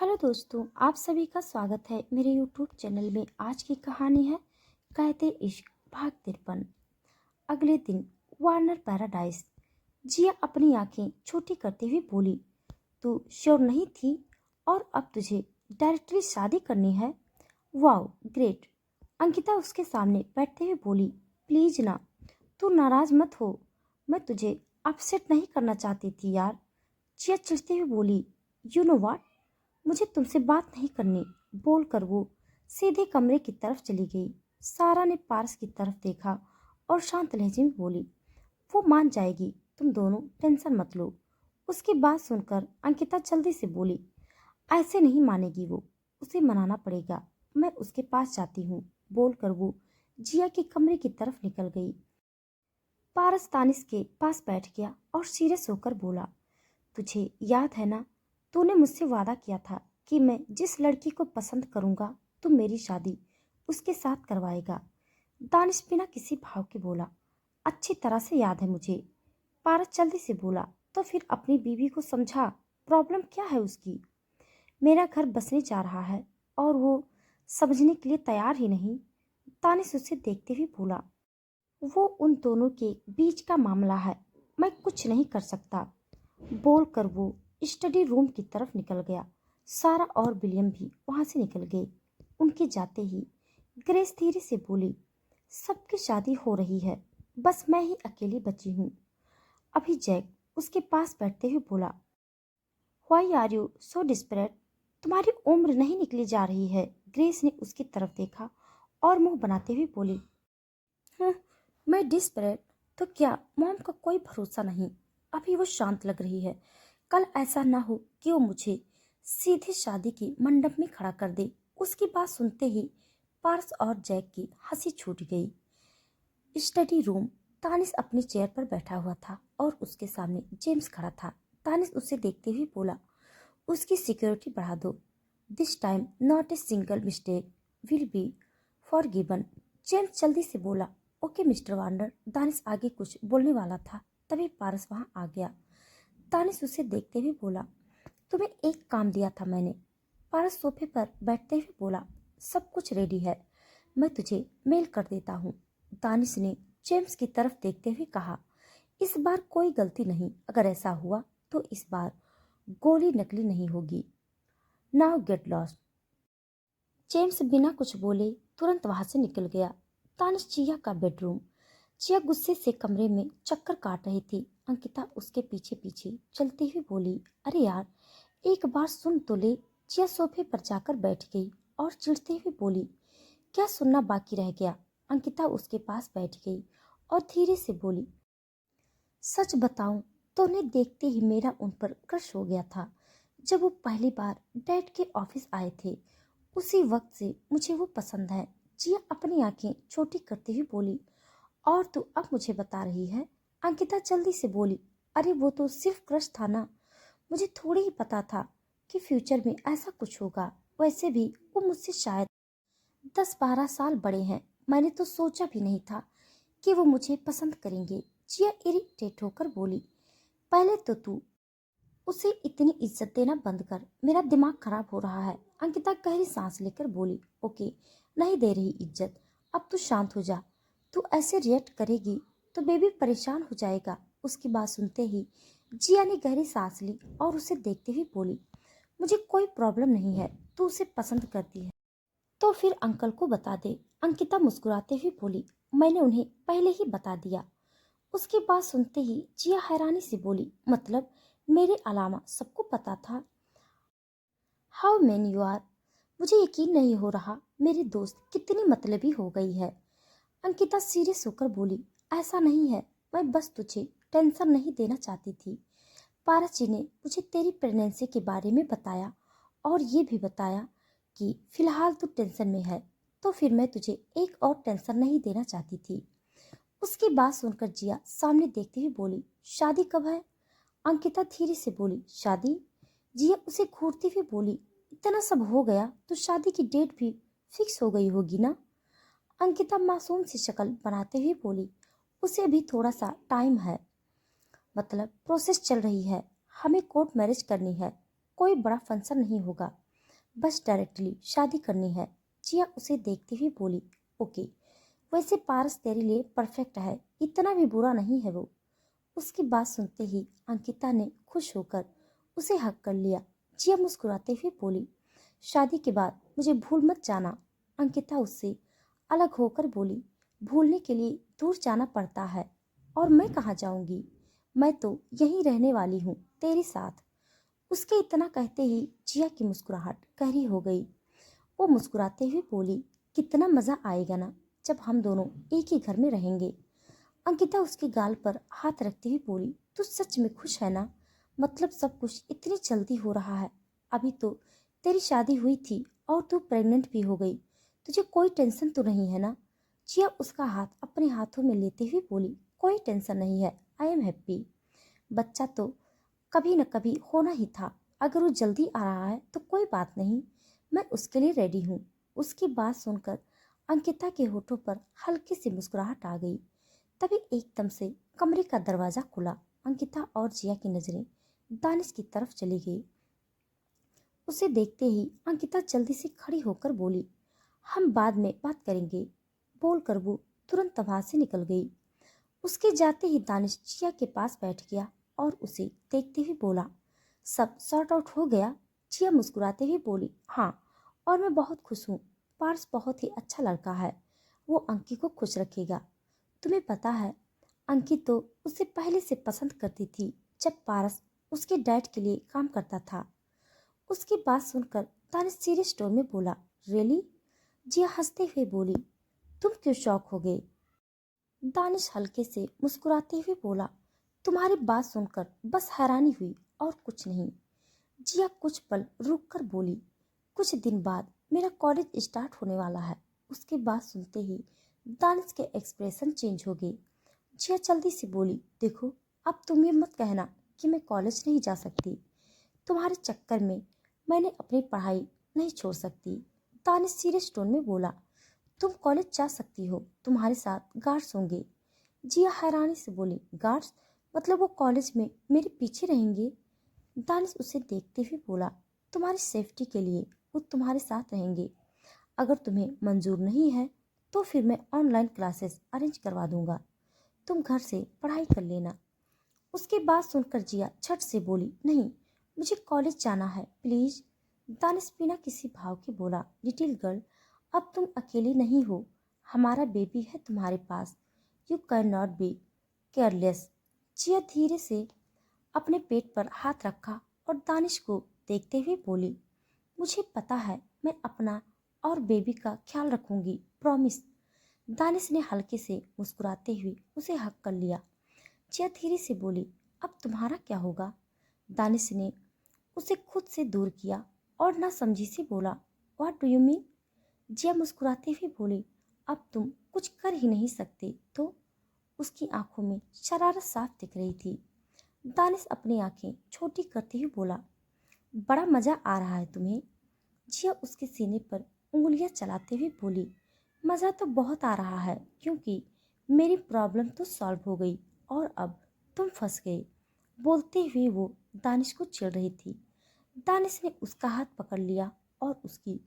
Hello दोस्तों, आप सभी का स्वागत है मेरे यूट्यूब चैनल में। आज की कहानी है कहते इश्क भाग 53। अगले दिन वार्नर पैराडाइज। जिया अपनी आंखें छोटी करते हुए बोली, तू श्योर नहीं थी और अब तुझे डायरेक्टली शादी करनी है? Wow great. अंकिता उसके सामने बैठते हुए बोली, प्लीज ना, तू नाराज मत हो, मैं तुझे अपसेट नहीं करना चाहती थी यार। जिया चिढ़ते हुए बोली, यू नो व्हाट, मुझे तुमसे बात नहीं करनी, बोलकर वो सीधे कमरे की तरफ चली गई। सारा ने पारस की तरफ देखा और शांत लहजे में बोली, वो मान जाएगी, तुम दोनों टेंशन मत लो। उसकी बात सुनकर अंकिता जल्दी से बोली, ऐसे नहीं मानेगी वो, उसे मनाना पड़ेगा, मैं उसके पास जाती हूँ, बोलकर वो जिया के कमरे की तरफ निकल गई। पारस तानिश के पास बैठ गया और सीरियस होकर बोला, तुझे याद है ना, तूने मुझसे वादा किया था कि मैं जिस लड़की को पसंद करूंगा तू मेरी शादी उसके साथ करवाएगा। दानिश बिना किसी भाव के बोला, अच्छी तरह से याद है मुझे। पारस जल्दी से बोला, तो फिर अपनी बीवी को समझा, प्रॉब्लम क्या है उसकी? मेरा घर बसने जा रहा है और वो समझने के लिए तैयार ही नहीं। दानिश उसे देखते हुए बोला, वो उन दोनों के बीच का मामला है, मैं कुछ नहीं कर सकता, बोलकर वो स्टडी रूम की तरफ निकल गया। सारा और विलियम भी वहां से निकल गए। उनके जाते ही ग्रेस धीरे से बोली, सबकी शादी हो रही है, बस मैं ही अकेली बची हूँ। अभी जैक उसके पास बैठते हुए बोला, why are you so desperate, तुम्हारी उम्र नहीं निकली जा रही है। ग्रेस ने उसकी तरफ देखा और मुंह बनाते हुए बोली, "हं, मैं डिस्परेट तो क्या, मॉम का कोई भरोसा नहीं, अभी वो शांत लग रही है, कल ऐसा ना हो कि वो मुझे सीधे शादी के मंडप में खड़ा कर दे। उसकी बात सुनते ही पार्स और जैक की हंसी छूट गई। Study room. तानिश अपनी चेयर पर बैठा हुआ था और उसके सामने जेम्स खड़ा था। तानिश उसे देखते हुए बोला, उसकी सिक्योरिटी बढ़ा दो, this time not a single mistake will be forgiven. James जल्दी से बोला, ओके मिस्टर वार्नर। दानिश आगे कुछ बोलने वाला था, तभी पारस वहां आ गया। दानिश उसे देखते हुए बोला, तुम्हें एक काम दिया था मैंने। पारस सोफे पर बैठते हुए बोला, सब कुछ रेडी है, मैं तुझे मेल कर देता हूँ। दानिश ने जेम्स की तरफ देखते हुए कहा, इस बार कोई गलती नहीं, अगर ऐसा हुआ तो इस बार गोली नकली नहीं होगी। Now get lost. जेम्स बिना कुछ बोले तुरंत वहां से निकल गया। तानिश जिया का बेडरूम। जिया गुस्से से कमरे में चक्कर काट रही थी। अंकिता उसके पीछे पीछे चलती हुई बोली, अरे यार एक बार सुन तो ले। जिया सोफे पर जाकर बैठ गई और चिढ़ते हुए बोली, क्या सुनना बाकी रह गया? अंकिता उसके पास बैठ गई और धीरे से बोली, सच बताऊं तो उन्हें देखते ही मेरा उन पर क्रश हो गया था। जब वो पहली बार डैड के ऑफिस आए थे, उसी वक्त से मुझे वो पसंद है। जिया अपनी आंखें छोटी करते हुए बोली, और तू अब मुझे बता रही है? अंकिता जल्दी से बोली, अरे वो तो सिर्फ क्रश था ना, मुझे थोड़ी ही पता था कि फ्यूचर में ऐसा कुछ होगा। वैसे भी वो मुझसे शायद 10-12 साल बड़े हैं, मैंने तो सोचा भी नहीं था कि वो मुझे पसंद करेंगे। जिया इरिटेट होकर बोली, पहले तो तू उसे इतनी इज्जत देना बंद कर, मेरा दिमाग खराब हो रहा है। अंकिता गहरी सांस लेकर बोली, ओके, नहीं दे रही इज्जत, अब तू शांत हो जा। तू ऐसे रिएक्ट करेगी तो बेबी परेशान हो जाएगा। उसकी बात सुनते ही जिया ने गहरी सांस ली और उसे देखते हुए बोली, मुझे कोई प्रॉब्लम नहीं है, तू उसे पसंद करती है तो फिर अंकल को बता दे। अंकिता मुस्कुराते हुए बोली, मैंने उन्हें पहले ही बता दिया। उसकी बात सुनते ही जिया हैरानी से बोली, मतलब मेरे अलावा सबको पता था? हाउ मैन यू आर, मुझे यकीन नहीं हो रहा मेरी दोस्त कितनी मतलबी हो गई है। अंकिता सीरियस होकर बोली, ऐसा नहीं है, मैं बस तुझे टेंशन नहीं देना चाहती थी। पारस जी ने मुझे तेरी प्रेगनेंसी के बारे में बताया और ये भी बताया कि फिलहाल तू टेंशन में है, तो फिर मैं तुझे एक और टेंशन नहीं देना चाहती थी। उसकी बात सुनकर जिया सामने देखते हुए बोली, शादी कब है? अंकिता धीरे से बोली, शादी? जिया उसे घूरती हुई बोली, इतना सब हो गया तो शादी की डेट भी फिक्स हो गई होगी ना? अंकिता मासूम सी शक्ल बनाते हुए बोली, उसे भी थोड़ा सा टाइम है, मतलब प्रोसेस चल रही है, हमें कोर्ट मैरिज करनी है, कोई बड़ा फंक्शन नहीं होगा। बस डायरेक्टली शादी करनी है। जिया उसे देखते हुए बोली, ओके, वैसे पारस तेरे लिए परफेक्ट है, इतना भी बुरा नहीं है वो। उसकी बात सुनते ही अंकिता ने खुश होकर उसे हक कर लिया। जिया मुस्कुराते हुए बोली, शादी के बाद मुझे भूल मत जाना। अंकिता उससे अलग होकर बोली, भूलने के लिए दूर जाना पड़ता है, और मैं कहाँ जाऊंगी, मैं तो यहीं रहने वाली हूँ तेरे साथ। उसके इतना कहते ही जिया की मुस्कुराहट गहरी हो गई। वो मुस्कुराते हुए बोली, कितना मजा आएगा ना जब हम दोनों एक ही घर में रहेंगे। अंकिता उसके गाल पर हाथ रखते हुए बोली, तू सच में खुश है ना? मतलब सब कुछ इतनी जल्दी हो रहा है। अभी तो तेरी शादी हुई थी और तू प्रेग्नेंट भी हो गई। तुझे कोई टेंशन तो नहीं है ना? जिया उसका हाथ अपने हाथों में लेते हुए बोली, कोई टेंशन नहीं है, आई एम हैप्पी। बच्चा तो कभी न कभी होना ही था। अगर वो जल्दी आ रहा है तो कोई बात नहीं, मैं उसके लिए रेडी हूँ। उसकी बात सुनकर अंकिता के होठों पर हल्की सी मुस्कुराहट आ गई। तभी एकदम से कमरे का दरवाजा खुला। अंकिता और जिया की नजरें दानिश की तरफ चली गई। उसे देखते ही अंकिता जल्दी से खड़ी होकर बोली, हम बाद में बात करेंगे। बोलकर वो तुरंत वहां से निकल गई। उसके जाते ही दानिश जिया के पास बैठ गया और उसे देखते हुए बोला, सब सॉर्ट आउट हो गया? जिया मुस्कुराते हुए बोली, हाँ, और मैं बहुत खुश हूँ। पार्स बहुत ही अच्छा लड़का है, वो अंकी को खुश रखेगा। तुम्हें पता है, अंकी तो उसे पहले से पसंद करती थी जब पारस उसके डैड के लिए काम करता था। उसकी बात सुनकर दानिश सीरियस टोन में बोला, रियली? जिया हंसते हुए बोली, तुम क्यों शॉक हो गए? दानिश हल्के से मुस्कुराते हुए बोला, तुम्हारी बात सुनकर बस हैरानी हुई और कुछ नहीं। जिया कुछ पल रुक कर बोली, कुछ दिन बाद मेरा कॉलेज स्टार्ट होने वाला है। उसकी बात सुनते ही दानिश के एक्सप्रेशन चेंज हो गए। जिया जल्दी से बोली, देखो, अब तुम ये मत कहना कि मैं कॉलेज नहीं जा सकती। तुम्हारे चक्कर में मैंने अपनी पढ़ाई नहीं छोड़ सकती। दानिश सीरियस टोन में बोला, तुम कॉलेज जा सकती हो, तुम्हारे साथ गार्ड्स होंगे। जिया हैरानी से बोली, गार्ड्स? मतलब वो कॉलेज में मेरे पीछे रहेंगे? दानिश उसे देखते हुए बोला, तुम्हारी सेफ्टी के लिए वो तुम्हारे साथ रहेंगे। अगर तुम्हें मंजूर नहीं है तो फिर मैं ऑनलाइन क्लासेस अरेंज करवा दूंगा, तुम घर से पढ़ाई कर लेना। उसकी बात सुनकर जिया झट से बोली, नहीं, मुझे कॉलेज जाना है, प्लीज। दानिश बिना किसी भाव के बोला, लिटिल गर्ल, अब तुम अकेली नहीं हो, हमारा बेबी है तुम्हारे पास, you can not be careless. Jiya धीरे से अपने पेट पर हाथ रखा और दानिश को देखते हुए बोली, मुझे पता है, मैं अपना और बेबी का ख्याल रखूंगी, प्रॉमिस। दानिश ने हल्के से मुस्कुराते हुए उसे हक कर लिया। जिया धीरे से बोली, अब तुम्हारा क्या होगा? दानिश ने उसे खुद से दूर किया और ना समझी से बोला, व्हाट डू यू मीन? जिया मुस्कुराते हुए बोली, अब तुम कुछ कर ही नहीं सकते तो? उसकी आंखों में शरारत साफ दिख रही थी। दानिश अपनी आंखें छोटी करते हुए बोला, बड़ा मजा आ रहा है तुम्हें? जिया उसके सीने पर उंगलियां चलाते हुए बोली, मजा तो बहुत आ रहा है, क्योंकि मेरी प्रॉब्लम तो सॉल्व हो गई और अब तुम फंस गए। बोलते हुए वो दानिश को चिढ़ रही थी। दानिश ने उसका हाथ पकड़ लिया और उसकी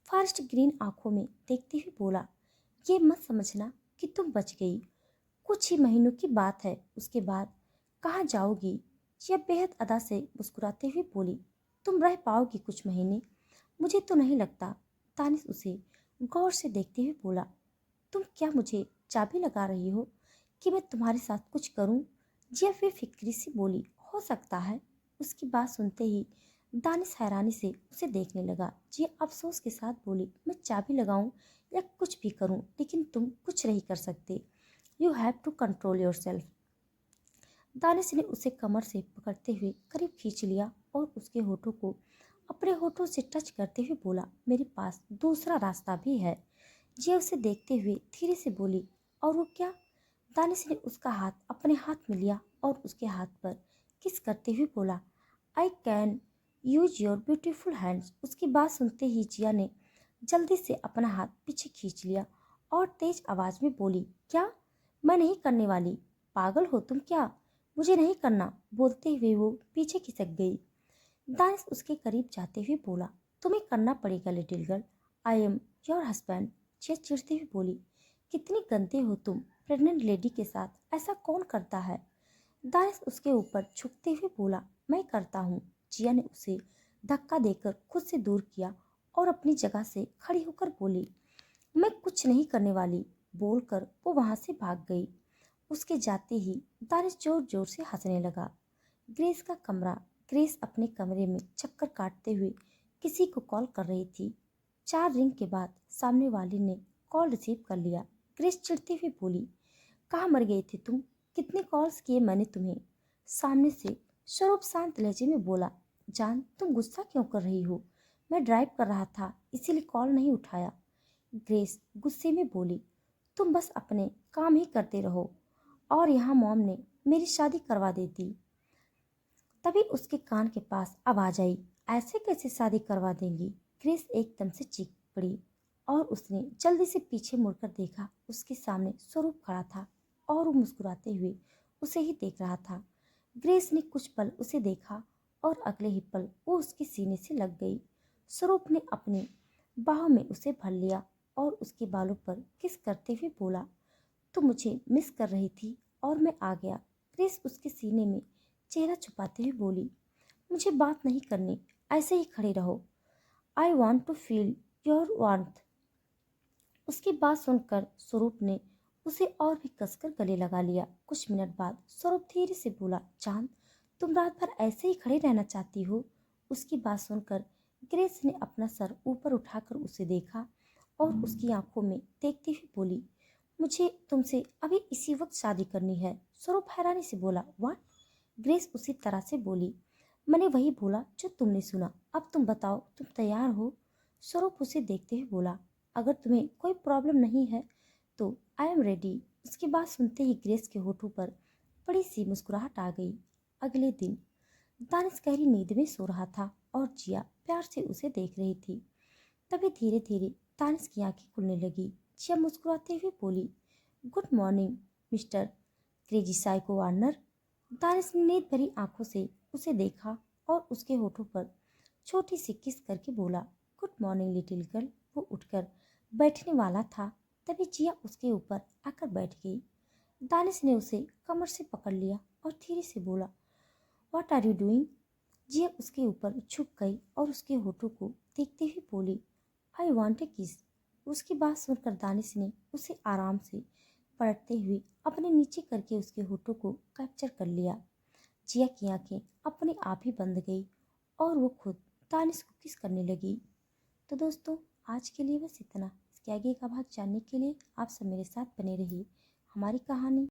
फर्स्ट ग्रीन आंखों में देखते हुए बोला, ये मत समझना कि तुम बच गई, कुछ ही महीनों की बात है, उसके बाद कहाँ जाओगी? यह बेहद अदा से मुस्कुराते हुए बोली, तुम रह पाओगी कुछ महीने? मुझे तो नहीं लगता। दानिश उसे गौर से देखते हुए बोला, तुम क्या मुझे चाबी लगा रही हो कि मैं तुम्हारे साथ कुछ करूं? जिया फिक्री सी बोली, हो सकता है। उसकी बात सुनते ही दानिश हैरानी से उसे देखने लगा। जिया अफसोस के साथ बोली, मैं चाबी लगाऊं या कुछ भी करूं, लेकिन तुम कुछ नहीं कर सकते। You have to control yourself. Danish ने उसे कमर से पकड़ते हुए करीब खींच लिया और उसके होठों को अपने होठों से टच करते हुए बोला, मेरे पास दूसरा रास्ता भी है। जिया उसे देखते हुए धीरे से बोली, और वो क्या? दानिश ने उसका हाथ अपने हाथ में लिया और उसके हाथ पर किस करते हुए बोला, I can use your beautiful hands. उसकी बात सुनते ही जिया ने जल्दी से अपना हाथ पीछे खींच लिया और तेज आवाज में बोली, क्या? मैं नहीं करने वाली, पागल हो तुम क्या? मुझे नहीं करना। बोलते हुए वो पीछे खिसक गई। दानिश उसके करीब जाते हुए बोला, तुम्हें करना पड़ेगा little girl. I am your husband. Jiya चिढ़ते हुए बोली, कितनी गंदे हो तुम, प्रेग्नेंट लेडी के साथ ऐसा कौन करता है? दानिश उसके ऊपर झुकते हुए बोला, मैं करता हूँ। जिया ने उसे धक्का देकर खुद से दूर किया और अपनी जगह से खड़ी होकर बोली, मैं कुछ नहीं करने वाली। बोलकर वो वहां से भाग गई। उसके जाते ही दानिश जोर जोर से हंसने लगा। ग्रेस का कमरा। ग्रेस अपने कमरे में चक्कर काटते हुए किसी को कॉल कर रही थी। 4 रिंग के बाद सामने वाली ने कॉल रिसीव कर लिया। ग्रेस चिढ़ते हुए बोली, कहाँ मर गई थी तुम? कितने कॉल्स किए मैंने तुम्हें? सामने से स्वरूप शांत लहजे में बोला, जान तुम गुस्सा क्यों कर रही हो? मैं ड्राइव कर रहा था इसीलिए कॉल नहीं उठाया। ग्रेस गुस्से में बोली, तुम बस अपने काम ही करते रहो और यहाँ मॉम ने मेरी शादी करवा देती। तभी उसके कान के पास आवाज आई, ऐसे कैसे शादी करवा देंगी? ग्रेस एकदम से चीख पड़ी और उसने जल्दी से पीछे मुड़कर देखा। उसके सामने स्वरूप खड़ा था और वो मुस्कुराते हुए उसे ही देख रहा था। ग्रेस ने कुछ पल उसे देखा और अगले ही पल वो उसके सीने से लग गई। स्वरूप ने अपनी बाहों में उसे भर लिया और उसके बालों पर किस करते हुए बोला, तू मुझे मिस कर रही थी और मैं आ गया। ग्रेस उसके सीने में चेहरा छुपाते हुए बोली, मुझे बात नहीं करनी, ऐसे ही खड़े रहो। I want to feel your warmth. उसकी बात सुनकर स्वरूप ने उसे और भी कसकर गले लगा लिया। कुछ मिनट बाद स्वरूप धीरे से बोला, चांद तुम रात भर ऐसे ही खड़े रहना चाहती हो? उसकी बात सुनकर ग्रेस ने अपना सर ऊपर उठाकर उसे देखा और उसकी आंखों में देखते हुए बोली, मुझे तुमसे अभी इसी वक्त शादी करनी है। स्वरूप हैरानी से बोला, व्हाट? ग्रेस उसी तरह से बोली, मैंने वही बोला जो तुमने सुना। अब तुम बताओ, तुम तैयार हो? स्वरूप उसे देखते हुए बोला, अगर तुम्हें कोई प्रॉब्लम नहीं है तो आई एम रेडी। उसकी बात सुनते ही ग्रेस के होठों पर बड़ी सी मुस्कुराहट आ गई। अगले दिन दानिश गहरी नींद में सो रहा था और जिया प्यार से उसे देख रही थी। तभी धीरे धीरे दानिश की आंखें खुलने लगी। जिया मुस्कुराते हुए बोली, good morning mister crazy psycho Warner. Danish ने नींद भरी आंखों से उसे देखा और उसके होठों पर छोटी सी किस करके बोला, गुड मॉर्निंग लिटिल गर्ल। वो उठकर बैठने वाला था तभी जिया उसके ऊपर आकर बैठ गई। दानिश ने उसे कमर से पकड़ लिया और धीरे से बोला, व्हाट आर यू डूइंग? जिया उसके ऊपर झुक गई और उसके होठों को देखते हुए बोली, आई वॉन्ट ए किस। उसकी बात सुनकर दानिश ने उसे आराम से पलटते हुए अपने नीचे करके उसके होठों को कैप्चर कर लिया। जिया की आंखें अपने आप ही बंद गई और वो खुद दानिश को किस करने लगी। तो दोस्तों, आज के लिए बस इतना। इसके आगे का भाग जानने के लिए आप सब मेरे साथ बने रहिए। हमारी कहानी